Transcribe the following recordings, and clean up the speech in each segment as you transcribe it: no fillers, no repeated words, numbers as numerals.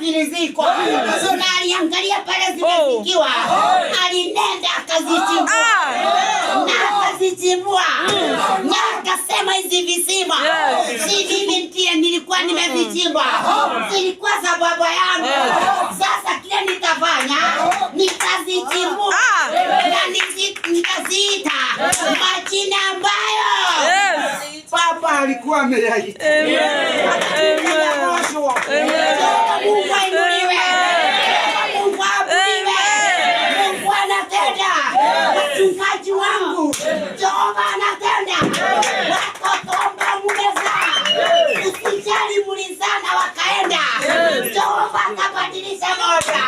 vile ziko. Na aliangalia pale zimezikiwa. Alinenda akazichimbua. Na akazichimbua. Na akasema hizi visima. Si mimi ndiye nilikuwa nimevichimba. Zilikuwa za baba yangu. Sasa kile nitafanya, nitazichimbua. Na nitaziita majina ambayo Baba alikuwa ameyaita. Mungu ainuliwe. Mungu abudiwe. Mungu anatenda. Wachungaji wangu, Jehova anatenda. Watoto ambao mmezaa, usijali mulizana wakaenda. Jehova atabadilisha moja.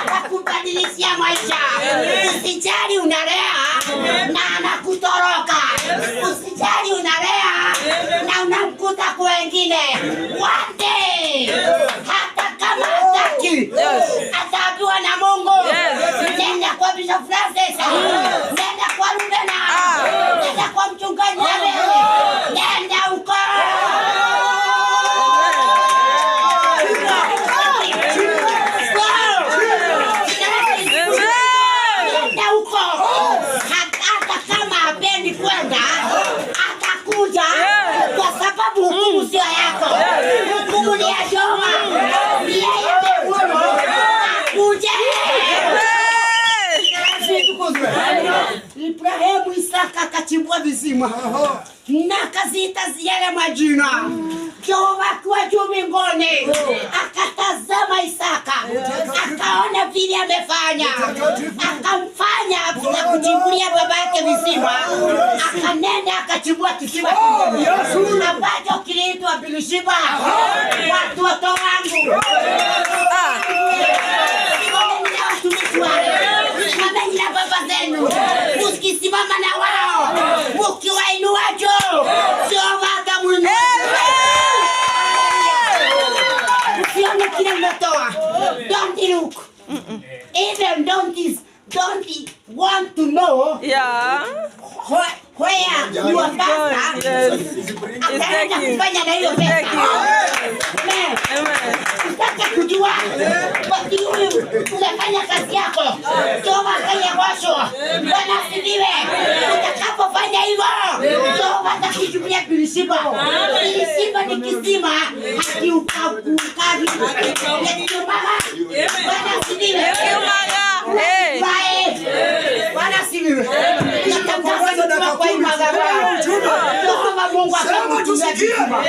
Atakubadilishia maisha. Usijali unalea na anakutoroka. Usijali unalea na unamkuta kwa wengine. One day, hata kama hataki, ataambiwa na Mungu. Nenda kwa Bishop Francis. Nenda kwa Rubena. Nenda kwa mchungaji Abel. Nenda huko. Nenda huko. Hata kama hapendi kwenda, atakuja kwa sababu hukumu sio yako. Hukumu ni ya Jehova. Ni yeye mbinguni. Akuje. Ibrahimu Isaka akachimbua visima na akaziita yale majina. Jehova akiwa juu mbinguni akatazama Isaka, akaona vile amefanya, akamfanya na kuchimbulia baba yake visima. Akanenda akachimbua kisima ambacho kiliitwa Birishiba. Watoto wangu, simameni na baba zenu. Ukisimama na wao, ukiwainua juu, Jehova atamuinua. Usione kile mnatoa. Don't look. Even don't want to know. Where you are pastor. Ataenda kufanya na hiyo pesa. Utaka kujua wakati huyu unafanya kazi yako. Jehova akayawashwa. Bwana asifiwe. Utakapofanya hivyo, Jehova atakujulia Birishiba. Birishiba ni kisima hakiukaukavi. Bwana asifiwe. Bwana asifiwe. Natangaza kwa hii madhabahu. Jehova Mungu akakujulia Birishiba.